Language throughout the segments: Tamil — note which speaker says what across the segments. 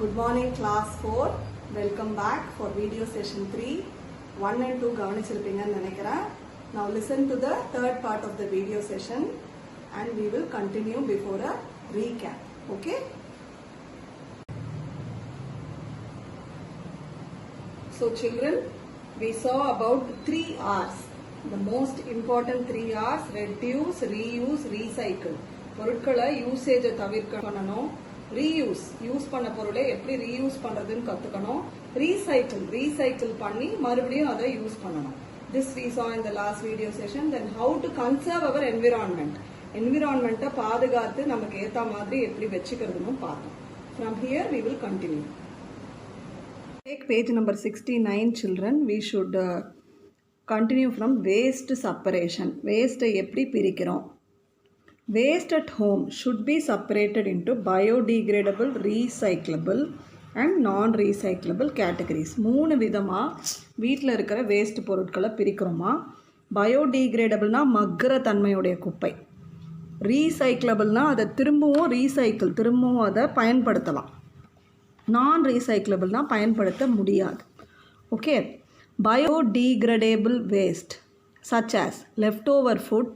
Speaker 1: Good morning class 4. Welcome back for video session 3. 1 and 2 கவனிச்சிருப்பீங்கன்னு நினைக்கிறேன். Now listen to the third part of the video session and we will continue before a recap. Okay? So children, we saw about 3 R's. The most important 3 R's: reduce, reuse, recycle. பொருட்களை யூசேஜை தவிர்க்க பண்ணணும். ரீயூஸ், யூஸ் பண்ண பொருளை எப்படி ரீயூஸ் பண்றதுன்னு கத்துக்கணும். ரீசைக்கிள் பண்ணி மறுபடியும் அதை யூஸ் பண்ணணும். This we saw in the last video session. Then how to conserve our environment. என்விரான்மெண்ட்டை பாதுகாத்து நமக்கு ஏத்த மாதிரி எப்படி வச்சுக்கிறதுன்னு பார்த்தோம். From here we will continue. Take page number 69 children. We should continue from waste separation. Waste எப்படி பிரிக்கிறோம். Waste at home should be separated into biodegradable, recyclable and non-recyclable categories. 3 விதமாக வீட்டில் இருக்கிற வேஸ்ட் பொருட்களை பிரிக்கிறோமா. பயோடிகிரேடபிள்னா மக்கிற தன்மையுடைய குப்பை, ரீசைக்கிளபிள்னா அதை திரும்பவும் அதை பயன்படுத்தலாம், நான் ரீசைக்கிளபிள்னா பயன்படுத்த முடியாது. Okay, biodegradable waste such as leftover food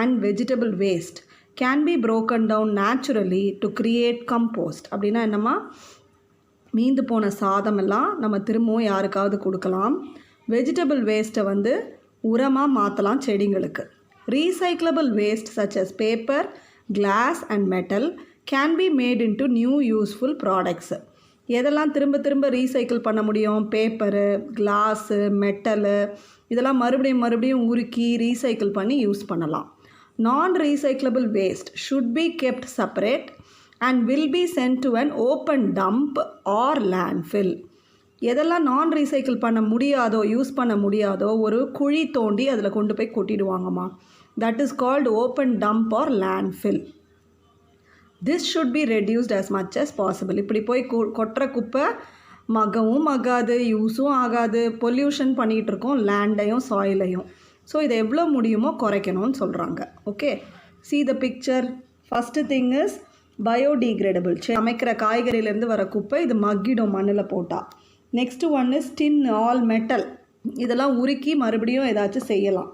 Speaker 1: and vegetable waste can be broken down naturally to create compost. அப்படின்னா என்னம்மா, மீந்து போன சாதமெல்லாம் நம்ம திரும்பவும் யாருக்காவது கொடுக்கலாம். வெஜிடபிள் வேஸ்ட்டை உரமாக மாற்றலாம் செடிங்களுக்கு. Recyclable waste such as paper, glass and metal can be made into new useful products. எதெல்லாம் திரும்ப ரீசைக்கிள் பண்ண முடியும்? பேப்பரு, கிளாஸு, மெட்டலு, இதெல்லாம் மறுபடியும் உருக்கி ரீசைக்கிள் பண்ணி யூஸ் பண்ணலாம். Non-recyclable waste should be kept separate and will be sent to an open dump or landfill. எதெல்லாம் நான் ரீசைக்கிள் பண்ண முடியாதோ, யூஸ் பண்ண முடியாதோ, ஒரு குழி தோண்டி அதில் கொண்டு போய் கொட்டிடுவாங்கம்மா. That is called open dump or landfill. This should be reduced as much as possible. இப்படி போய் கொட்டுற குப்பை மகவும் மகாது, யூஸும் ஆகாது, பொல்யூஷன் பண்ணிகிட்ருக்கோம் லேண்டையும் சாயிலையும். ஸோ இதை எவ்வளோ முடியுமோ குறைக்கணும்னு சொல்கிறாங்க. Okay, see the picture. First thing is biodegradable. சமைக்கிற காய்கறியிலேருந்து வர குப்பை இது மக்கிடும் மண்ணில் போட்டால். Next one is tin, all metal, இதெல்லாம் உருக்கி மறுபடியும் ஏதாச்சும் செய்யலாம்.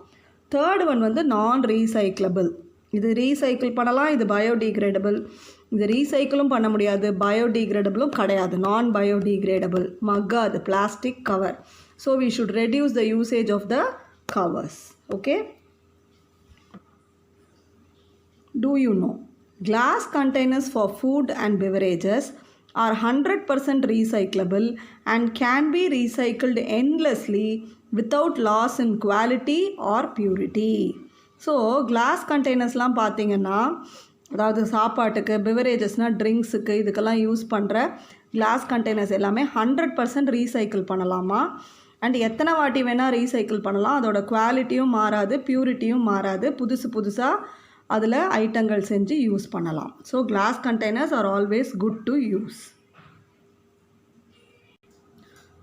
Speaker 1: Third one non recyclable. இது ரீசைக்கிள் பண்ணலாம், இது பயோடிகிரேடபிள். இது ரீசைக்கிளும் பண்ண முடியாது, பயோடிகிரேடபிளும் கிடையாது, நான் பயோடிகிரேடபிள், மக்காது, plastic cover. So we should reduce the usage of the covers. Okay, do you know glass containers for food and beverages are 100% recyclable and can be recycled endlessly without loss in quality or purity. So glass கண்டெய்னர்ஸ்லாம் பார்த்தீங்கன்னா, அதாவது சாப்பாட்டுக்கு, பெவரேஜஸ்னால் ட்ரிங்க்ஸுக்கு, இதுக்கெல்லாம் யூஸ் பண்ணுற கிளாஸ் கண்டெய்னர்ஸ் எல்லாமே 100% ரீசைக்கிள் பண்ணலாமா. அண்ட் எத்தனை வாட்டி வேணால் ரீசைக்கிள் பண்ணலாம். அதோட குவாலிட்டியும் மாறாது, பியூரிட்டியும் மாறாது, புதுசாக அதில் ஐட்டங்கள் செஞ்சு யூஸ் பண்ணலாம். So class containers are always good to use.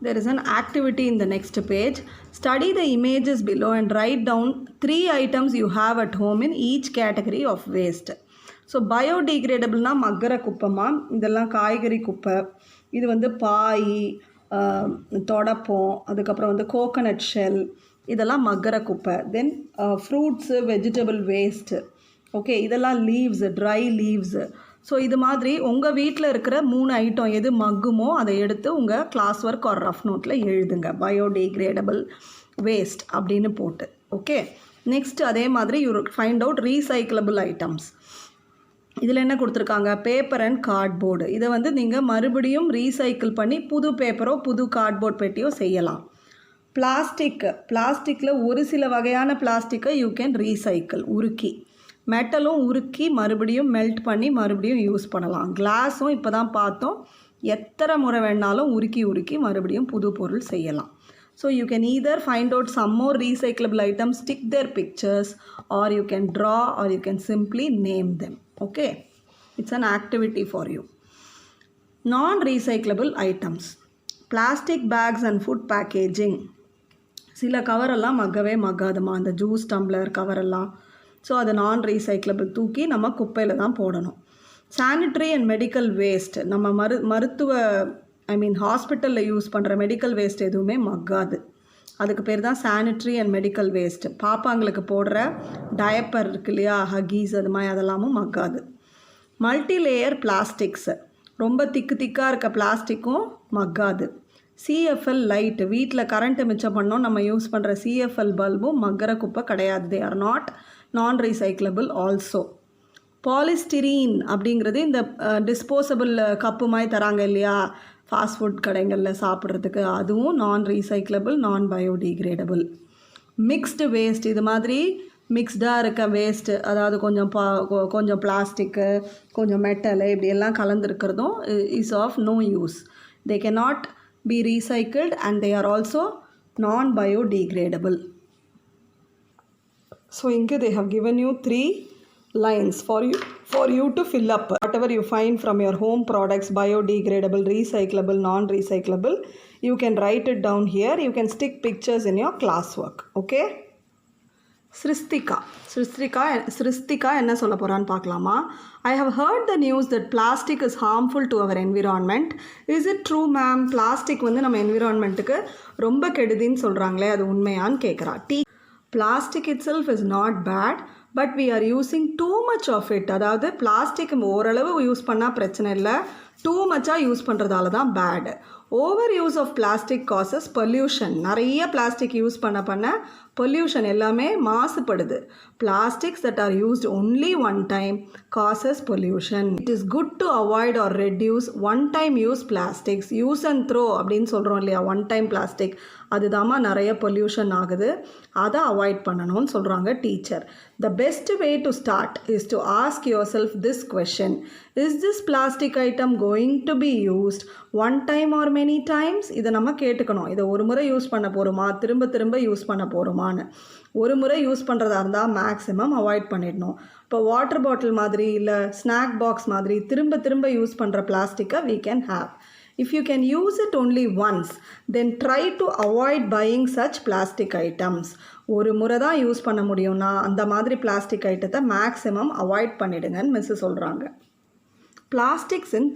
Speaker 1: There is an activity in the next page. Study the images below and write down 3 items you have at home in each category of waste. So பயோடிகிரேடபிள்னா மக்கிற குப்பைமா. இதெல்லாம் காய்கறி குப்பை, இது பாய், தொடப்பம், அதுக்கப்புறம் கோகனட் ஷெல், இதெல்லாம் மக்கிற குப்பை. தென் ஃப்ரூட்ஸு, வெஜிடபிள் வேஸ்ட்டு. ஓகே, இதெல்லாம் லீவ்ஸு, ட்ரை லீவ்ஸு. ஸோ இது மாதிரி உங்கள் வீட்டில் இருக்கிற 3 ஐட்டம் எது மக்குமோ அதை எடுத்து உங்கள் கிளாஸ் ஒர்க் ஆர் ரஃப் நோட்டில் எழுதுங்க, பயோடிகிரேடபிள் வேஸ்ட் அப்படின்னு போட்டு. ஓகே, நெக்ஸ்ட் அதே மாதிரி you find out recyclable items. இதில் என்ன கொடுத்துருக்காங்க? Paper and cardboard. இதை நீங்கள் மறுபடியும் ரீசைக்கிள் பண்ணி புது பேப்பரோ புது கார்ட்போர்ட் பெட்டியோ செய்யலாம். பிளாஸ்டிக்கில் ஒரு சில வகையான பிளாஸ்டிக்கை யூ கேன் ரீசைக்கிள், உருக்கி. மெட்டலும் உருக்கி மறுபடியும் மெல்ட் பண்ணி மறுபடியும் யூஸ் பண்ணலாம். கிளாஸும் இப்போ தான் பார்த்தோம், எத்தனை முறை வேணாலும் உருக்கி மறுபடியும் புது பொருள் செய்யலாம். So you can either find out some more recyclable items, stick their pictures, or you can draw, or you can simply name them. Okay, it's an activity for you. Non-recyclable items, plastic bags and food packaging. சில கவரெல்லாம் மக்கவே மக்காதுமா, அந்த ஜூஸ் டம்ளர் கவரெல்லாம். ஸோ அது நான் ரீசைக்கிளபிள், தூக்கி நம்ம குப்பையில் தான் போடணும். சானிட்டரி அண்ட் மெடிக்கல் வேஸ்ட், நம்ம மருத்துவ ஹாஸ்பிட்டலில் யூஸ் பண்ணுற மெடிக்கல் வேஸ்ட் எதுவுமே மக்காது. அதுக்கு பேர் தான் சானிட்டரி அண்ட் மெடிக்கல் வேஸ்ட். பாப்பாங்களுக்கு போடுற டயப்பர் இருக்கு இல்லையா, ஹகீஸ், அது மாதிரி அதெல்லாமும் மக்காது. மல்டி லேயர் பிளாஸ்டிக்ஸ், ரொம்ப திக்காக இருக்க பிளாஸ்டிக்கும் மக்காது. சிஎஃப்எல் லைட், வீட்டில் கரண்ட்டு மிச்சம் பண்ணோம் நம்ம யூஸ் பண்ணுற சிஎஃப்எல் பல்பும் மக்கற குப்பை கிடையாது. தே ஆர் நான் ரீசைக்கிளபிள் ஆல்சோ. பாலிஸ்டிரீன் அப்படிங்கிறது இந்த டிஸ்போசபிள் கப்பு மாதிரி தராங்க இல்லையா ஃபாஸ்ட் ஃபுட் கடைகளில் சாப்பிட்றதுக்கு, அதுவும் நான் ரீசைக்கிளபிள், நான் பயோடிகிரேடபிள். மிக்ஸ்டு வேஸ்ட், இது மாதிரி மிக்ஸ்டாக இருக்க வேஸ்ட்டு, அதாவது கொஞ்சம் பிளாஸ்டிக்கு, கொஞ்சம் மெட்டலு, இப்படியெல்லாம் கலந்துருக்கிறதும் is of no use. They can not be recycled and they are also non biodegradable. So இங்கே they have given you 3 lines for you to fill up whatever you find from your home products, biodegradable, recyclable, non-recyclable. You can write it down here. You can stick pictures in your classwork. Okay? Sristika என்ன சொல்ல போகிறான்னு பார்க்கலாமா? I have heard the news that plastic is harmful to our environment. Is it true ma'am? Plastic வந்து நம்ம environmentக்கு ரொம்ப கெடுதின்னு சொல்கிறாங்களே, அது உண்மையான்னு கேட்குறா. Plastic itself is not bad, but we are using too much of it. அதாவது பிளாஸ்டிக் ஓரளவு யூஸ் பண்ணால் பிரச்சனை இல்லை, டூ மச்சாக யூஸ் பண்ணுறதால தான் bad. Over use of plastic causes pollution. நிறைய பிளாஸ்டிக் யூஸ் பண்ண பொல்யூஷன் எல்லாமே மாசுபடுது. Plastics that are used only one time causes pollution. It is good to avoid or reduce one time use plastics. Use and throw அப்படின்னு சொல்கிறோம் இல்லையா, ஒன் டைம் பிளாஸ்டிக், அதுதாம்மா நிறைய பொல்யூஷன் ஆகுது, அதை அவாய்ட் பண்ணணும்னு சொல்கிறாங்க teacher. The best way to start is to ask yourself this question: is this plastic item going to be used one time or many times? இதை நம்ம கேட்டுக்கணும். இதை ஒரு முறை யூஸ் பண்ண போகிறோமா, திரும்ப யூஸ் பண்ண போகிறோமான்னு. ஒரு முறை யூஸ் பண்ணுறதா இருந்தால் மேக்ஸிமம் அவாய்ட் பண்ணிடணும். இப்போ வாட்டர் பாட்டில் மாதிரி இல்லை ஸ்நாக் பாக்ஸ் மாதிரி திரும்ப யூஸ் பண்ணுற பிளாஸ்டிக்கை we can have. If you can use it only once, then try to avoid buying such plastic items. ஒரு முறை தான் யூஸ் பண்ண முடியும்னா அந்த மாதிரி பிளாஸ்டிக் ஐட்டத்தை மேக்ஸிமம் அவாய்ட் பண்ணிடுங்கன்னு மிஸ் சொல்கிறாங்க. பிளாஸ்டிக்ஸ் இன்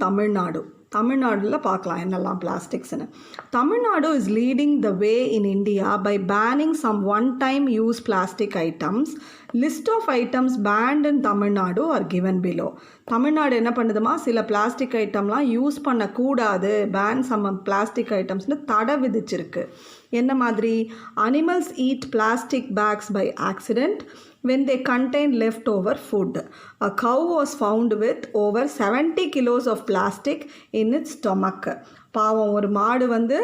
Speaker 1: தமிழ்நாடுல பார்க்கலாம் என்னெல்லாம் பிளாஸ்டிக்ஸ்னு. Tamil Nadu is leading the way in India by banning some one time use plastic items. List of items banned in Tamil Nadu are given below. Tamil Nadu என்ன பண்ணுதுமா, சில பிளாஸ்டிக் ஐட்டம்லாம் யூஸ் பண்ணக்கூடாது, பேன் சம் பிளாஸ்டிக் ஐட்டம்ஸ்னு தடை விதிச்சிருக்கு. என்ன மாதிரி? Animals eat plastic bags by accident when they contain leftover food. A cow was found with over 70 kilos of plastic in its stomach. பாவம், ஒரு மாடு வந்து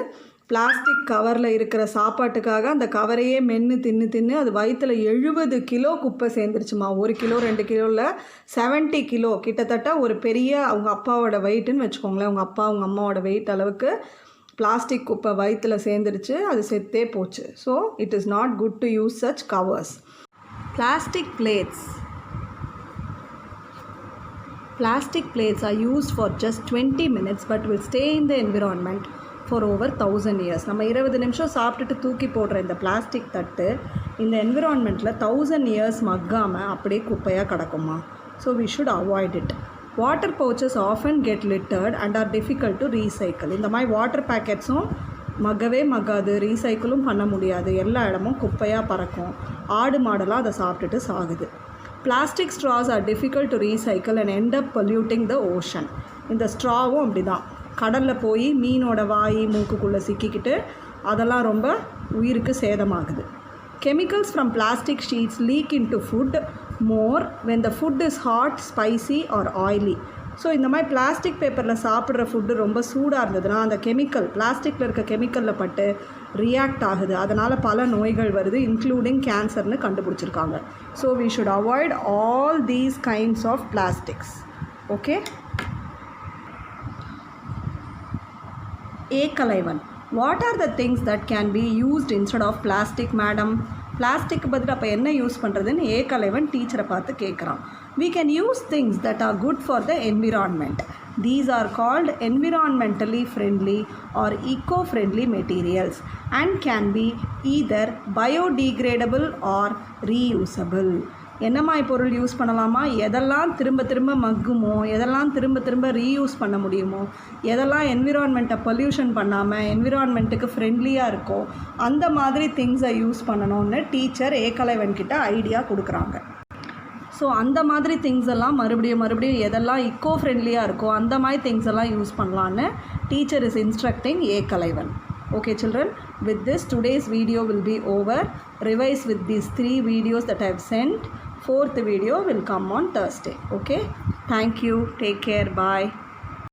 Speaker 1: பிளாஸ்டிக் கவரில் இருக்கிற சாப்பாட்டுக்காக அந்த கவரையே மென்று தின்னு அது வயிற்றில் 70 கிலோ குப்பை சேர்ந்துருச்சுமா. 1 கிலோ 2 கிலோவில் 70 கிலோ, கிட்டத்தட்ட ஒரு பெரிய அவங்க அப்பாவோட வெயிட்டுன்னு வச்சுக்கோங்களேன். அவங்க அப்பா அவங்க அம்மாவோட வெயிட் அளவுக்கு பிளாஸ்டிக் குப்பை வயிற்றில் சேர்ந்துருச்சு, அது செத்தே போச்சு. So it is not good to use such covers. Plastic plates are used for just 20 minutes but will stay in the environment for over 1000 years. நம்ம 20 நிமிஷம் சாப்பிட்டுட்டு தூக்கி போடுற இந்த பிளாஸ்டிக் தட்டு இந்த என்விரான்மெண்ட்டில் 1000 இயர்ஸ் மக்காமல் அப்படியே குப்பையாக கிடக்குமா. So we should avoid it. Water pouches often get littered and are difficult to recycle. இந்த மாதிரி வாட்டர் பேக்கெட்ஸும் மக்காது, ரீசைக்கிளும் பண்ண முடியாது, எல்லா இடமும் குப்பையாக பறக்கும். ஆடு மாடெல்லாம் அதை சாப்பிட்டுட்டு சாகுது. Plastic straws are difficult to recycle and end up polluting the ocean. இந்த ஸ்ட்ராவும் அப்படி தான், கடலில் போய் மீனோட வாய் மூக்குக்குள்ளே சிக்கிக்கிட்டு அதெல்லாம் ரொம்ப உயிருக்கு சேதமாகுது. Chemicals from plastic sheets leak into food more when the food is hot, spicy or oily. So இந்த மாதிரி பிளாஸ்டிக் பேப்பரில் சாப்பிட்ற ஃபுட்டு ரொம்ப சூடாக இருந்ததுன்னா அந்த கெமிக்கல், பிளாஸ்டிக்கில் இருக்க கெமிக்கலில் பட்டு ரியாக்ட் ஆகுது, அதனால் பல நோய்கள் வருது, இன்க்ளூடிங் கேன்சர்னு கண்டுபிடிச்சிருக்காங்க. So we should avoid all these kinds of plastics. Okay. Ekalaivan, what are the things that can be used instead of plastic madam? Plastic பதில் அப்போ என்ன யூஸ் பண்ணுறதுன்னு ஏகலைவன் டீச்சரை பார்த்து கேட்குறான். We can use things that are good for the environment. These are called environmentally friendly or eco-friendly materials and can be either biodegradable or reusable. என்னமாய் பொருள் யூஸ் பண்ணலாமா, எதெல்லாம் திரும்ப திரும்ப மக்குமோ, எதெல்லாம் திரும்ப திரும்ப ரீயூஸ் பண்ண முடியுமோ, எதெல்லாம் என்விரான்மெண்ட்டை பொல்யூஷன் பண்ணாமல் என்விரான்மெண்ட்டுக்கு ஃப்ரெண்ட்லியாக இருக்கோ அந்த மாதிரி திங்ஸை யூஸ் பண்ணணும்னு டீச்சர் ஏகலைவன்கிட்ட ஐடியா கொடுக்குறாங்க. ஸோ அந்த மாதிரி திங்ஸ் எல்லாம் மறுபடியும் எதெல்லாம் இக்கோ ஃப்ரெண்ட்லியாக இருக்கோ அந்த மாதிரி திங்ஸ் எல்லாம் யூஸ் பண்ணலான்னு teacher is instructing Ekalaivan. Okay children, with this today's video will be over. Revise with these 3 videos that I have sent. 4th video will come on Thursday. Okay, thank you, take care, bye.